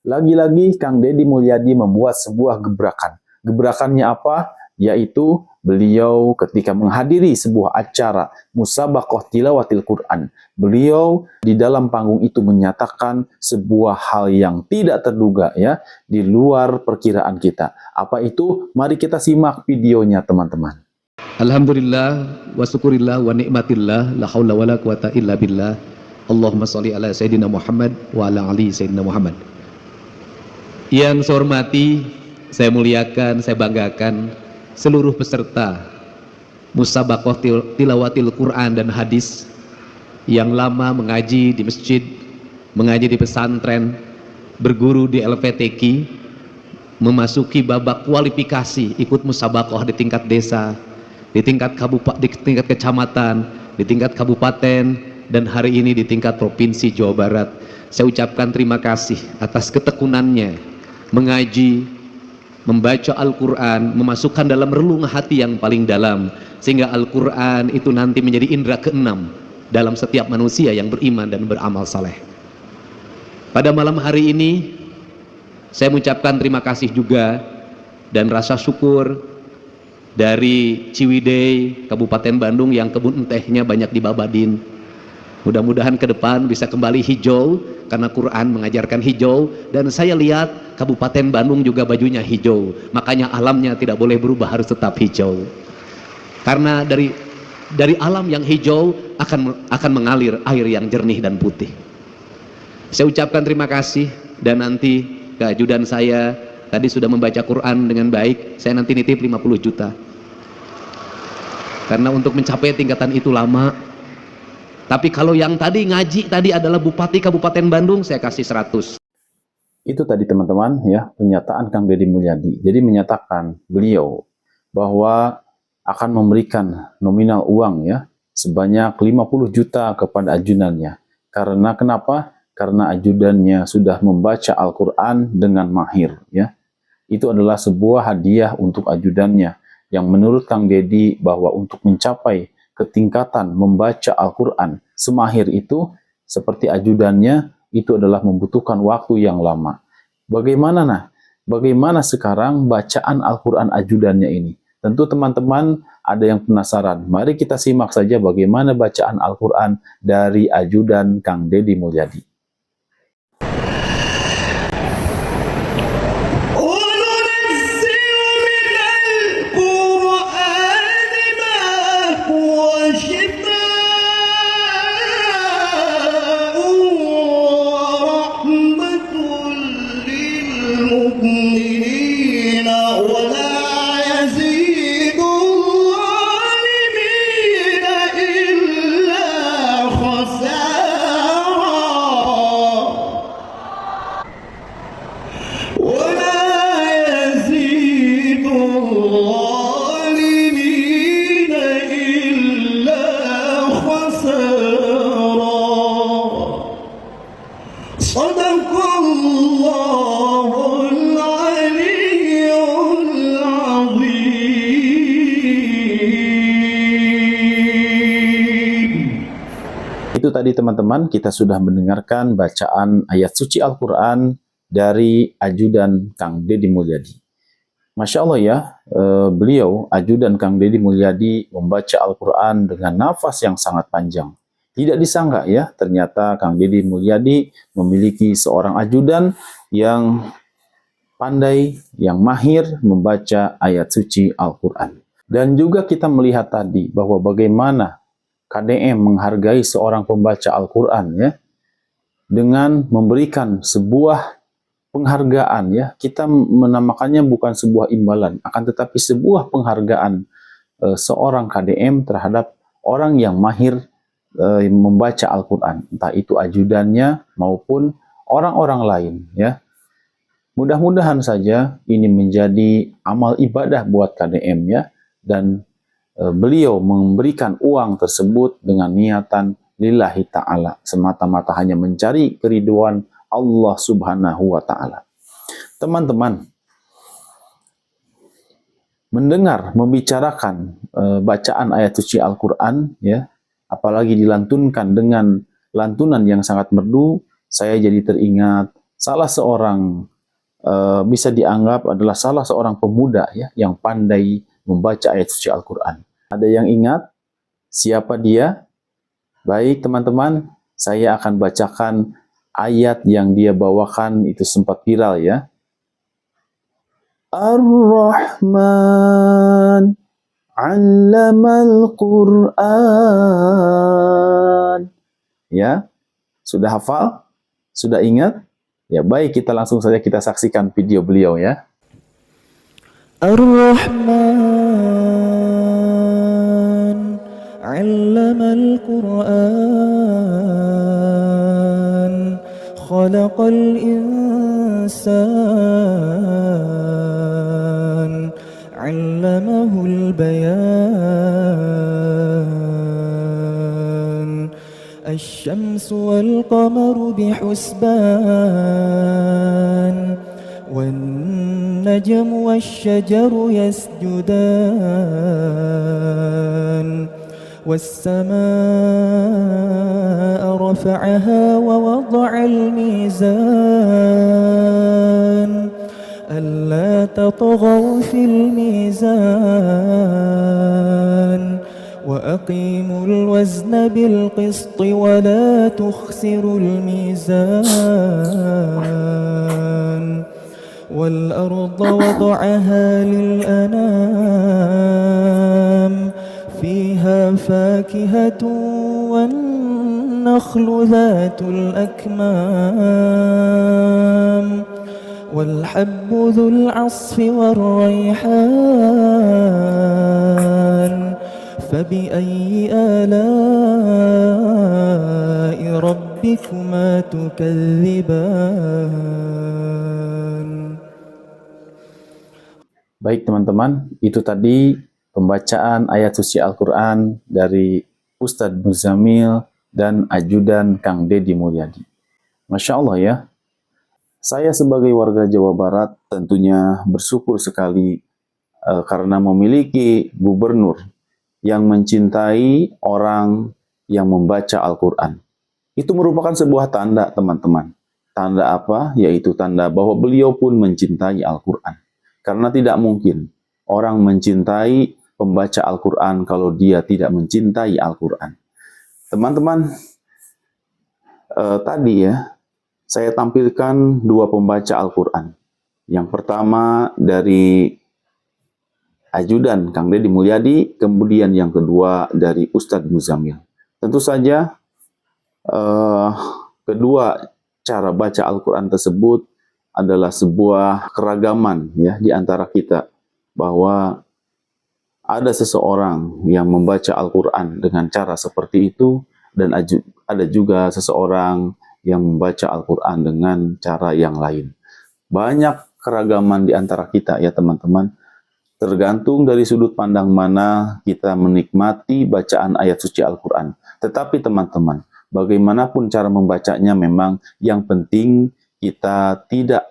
Lagi-lagi Kang Deddy Mulyadi membuat sebuah gebrakan. Gebrakannya apa? Yaitu beliau ketika menghadiri sebuah acara musabaqah tilawatil Quran. Beliau di dalam panggung itu menyatakan sebuah hal yang tidak terduga, ya, di luar perkiraan kita. Apa itu? Mari kita simak videonya, teman-teman. Alhamdulillah wa syukurillah wa nikmatillah la haula wala quwata illa billah. Allahumma sholli ala sayyidina Muhammad wa ala ali sayyidina Muhammad. Yang saya hormati, saya muliakan, saya banggakan seluruh peserta musabaqah tilawatil Quran dan hadis yang lama mengaji di masjid, mengaji di pesantren, berguru di LPTQ, memasuki babak kualifikasi ikut musabaqah di tingkat desa, di tingkat kabupaten, di tingkat kecamatan, di tingkat kabupaten, dan hari ini di tingkat provinsi Jawa Barat. Saya ucapkan terima kasih atas ketekunannya mengaji, membaca Al-Quran, memasukkan dalam relung hati yang paling dalam, sehingga Al-Quran itu nanti menjadi indera keenam dalam setiap manusia yang beriman dan beramal saleh. Pada malam hari ini saya mengucapkan terima kasih juga dan rasa syukur dari Ciwidey, Kabupaten Bandung yang kebun entehnya banyak di Babadin. Mudah-mudahan ke depan bisa kembali hijau, karena Quran mengajarkan hijau, dan saya lihat Kabupaten Bandung juga bajunya hijau, makanya alamnya tidak boleh berubah, harus tetap hijau. Karena dari alam yang hijau akan mengalir air yang jernih dan putih. Saya ucapkan terima kasih, dan nanti ke ajudan saya tadi sudah membaca Quran dengan baik, saya nanti nitip 50 juta. Karena untuk mencapai tingkatan itu lama. Tapi kalau yang tadi ngaji tadi adalah Bupati Kabupaten Bandung, saya kasih 100. Itu tadi, teman-teman, ya, pernyataan Kang Deddy Mulyadi. Jadi menyatakan beliau bahwa akan memberikan nominal uang, ya, sebanyak 50 juta kepada ajudannya. Karena kenapa? Karena ajudannya sudah membaca Al-Quran dengan mahir, ya. Itu adalah sebuah hadiah untuk ajudannya, yang menurut Kang Deddy bahwa untuk mencapai ketingkatan membaca Al-Quran semahir itu, seperti ajudannya, itu adalah membutuhkan waktu yang lama. Bagaimana sekarang bacaan Al-Quran ajudannya ini? Tentu teman-teman ada yang penasaran. Mari kita simak saja bagaimana bacaan Al-Quran dari ajudan Kang Deddy Mulyadi. Itu tadi, teman-teman, kita sudah mendengarkan bacaan ayat suci Al-Quran dari ajudan Kang Deddy Mulyadi. Masya Allah, ya, beliau, ajudan Kang Deddy Mulyadi, membaca Al-Quran dengan nafas yang sangat panjang. Tidak disangka, ya, ternyata Kang Deddy Mulyadi memiliki seorang ajudan yang pandai, yang mahir membaca ayat suci Al-Quran. Dan juga kita melihat tadi bahwa bagaimana KDM menghargai seorang pembaca Al-Quran, ya, dengan memberikan sebuah penghargaan, ya. Kita menamakannya bukan sebuah imbalan, akan tetapi sebuah penghargaan seorang KDM terhadap orang yang mahir membaca Al-Quran, entah itu ajudannya maupun orang-orang lain, ya. Mudah-mudahan saja ini menjadi amal ibadah buat KDM, ya, dan beliau memberikan uang tersebut dengan niatan lillahi ta'ala, semata-mata hanya mencari keriduan Allah subhanahu wa ta'ala. Teman-teman, mendengar, membicarakan bacaan ayat suci Al-Quran, ya, apalagi dilantunkan dengan lantunan yang sangat merdu, saya jadi teringat salah seorang bisa dianggap adalah salah seorang pemuda ya yang pandai membaca ayat suci Al-Quran. Ada yang ingat siapa dia? Baik teman-teman, saya akan bacakan ayat yang dia bawakan, itu sempat viral ya. Ar-Rahman 'allamal Qur'an. Ya, sudah hafal? Sudah ingat? Ya, baik, kita langsung saja kita saksikan video beliau ya. Ar-Rahman 'allamal Qur'an khalaqal insan 'allamahul bayan asy-syamsu wal qamaru bihusban والنجم والشجر يسجدان والسماء رفعها ووضع الميزان ألا تطغوا في الميزان وأقيموا الوزن بالقسط ولا تخسروا الميزان والأرض وضعها للأنام فيها فاكهة والنخل ذات الأكمام والحب ذو العصف والريحان فبأي آلاء ربكما تكذبان. Baik teman-teman, itu tadi pembacaan ayat suci Al-Quran dari Ustadz Muzamil dan ajudan Kang Deddy Mulyadi. Masya Allah ya, saya sebagai warga Jawa Barat tentunya bersyukur sekali karena memiliki gubernur yang mencintai orang yang membaca Al-Quran. Itu merupakan sebuah tanda teman-teman. Tanda apa? Yaitu tanda bahwa beliau pun mencintai Al-Quran. Karena tidak mungkin orang mencintai pembaca Al-Quran kalau dia tidak mencintai Al-Quran. Teman-teman, tadi ya, saya tampilkan dua pembaca Al-Quran. Yang pertama dari ajudan Kang Deddy Mulyadi, kemudian yang kedua dari Ustadz Muzamil. Tentu saja, kedua cara baca Al-Quran tersebut adalah sebuah keragaman ya di antara kita, bahwa ada seseorang yang membaca Al-Quran dengan cara seperti itu, dan ada juga seseorang yang membaca Al-Quran dengan cara yang lain. Banyak keragaman di antara kita ya teman-teman, tergantung dari sudut pandang mana kita menikmati bacaan ayat suci Al-Quran. Tetapi teman-teman, bagaimanapun cara membacanya, memang yang penting kita tidak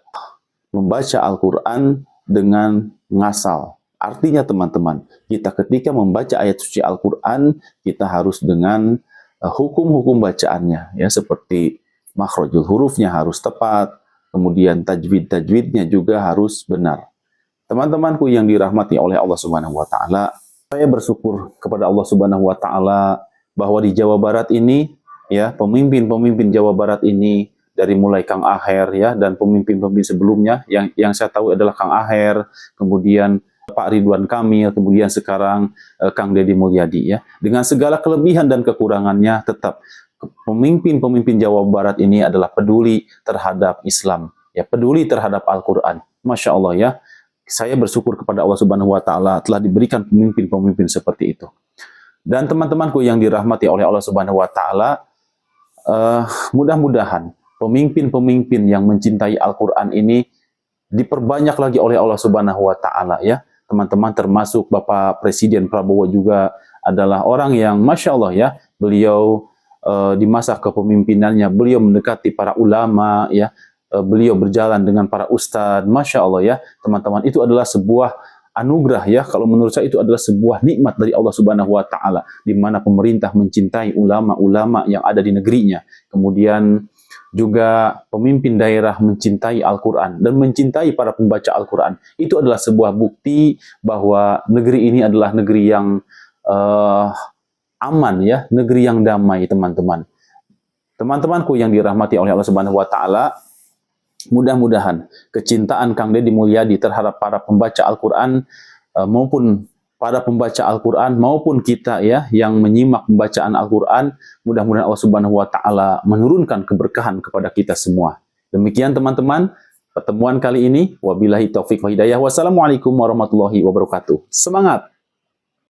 membaca Al-Quran dengan ngasal. Artinya teman-teman, kita ketika membaca ayat suci Al-Quran, kita harus dengan hukum-hukum bacaannya, ya, seperti makhrajul hurufnya harus tepat, kemudian tajwid-tajwidnya juga harus benar. Teman-temanku yang dirahmati oleh Allah Subhanahu wa Ta'ala, saya bersyukur kepada Allah Subhanahu wa Ta'ala bahwa di Jawa Barat ini, ya, pemimpin-pemimpin Jawa Barat ini, dari mulai Kang Aher ya, dan pemimpin-pemimpin sebelumnya, yang saya tahu adalah Kang Aher, kemudian Pak Ridwan Kamil, kemudian sekarang Kang Deddy Mulyadi ya. Dengan segala kelebihan dan kekurangannya, tetap pemimpin-pemimpin Jawa Barat ini adalah peduli terhadap Islam, ya, peduli terhadap Al-Quran. Masya Allah ya. Saya bersyukur kepada Allah Subhanahu wa Ta'ala telah diberikan pemimpin-pemimpin seperti itu. Dan teman-temanku yang dirahmati oleh Allah Subhanahu wa Ta'ala, mudah-mudahan pemimpin-pemimpin yang mencintai Al-Quran ini diperbanyak lagi oleh Allah Subhanahu wa Ta'ala ya. Teman-teman, termasuk Bapak Presiden Prabowo juga adalah orang yang Masya Allah ya, beliau di masa kepemimpinannya beliau mendekati para ulama ya, beliau berjalan dengan para ustadz. Masya Allah ya teman-teman, itu adalah sebuah anugerah ya, kalau menurut saya itu adalah sebuah nikmat dari Allah Subhanahu wa Ta'ala, di mana pemerintah mencintai ulama-ulama yang ada di negerinya, kemudian juga pemimpin daerah mencintai Al-Quran dan mencintai para pembaca Al-Quran. Itu adalah sebuah bukti bahwa negeri ini adalah negeri yang aman, ya, negeri yang damai, teman-teman. Teman-temanku yang dirahmati oleh Allah Subhanahu wa taala, mudah-mudahan kecintaan Kang Deddy Mulyadi terhadap para pembaca Al-Quran maupun para pembaca Al-Quran maupun kita, ya, yang menyimak pembacaan Al-Quran, mudah-mudahan Allah Subhanahu wa taala menurunkan keberkahan kepada kita semua. Demikian teman-teman pertemuan kali ini. Wabillahi taufik wa hidayah. Wassalamualaikum warahmatullahi wabarakatuh. Semangat.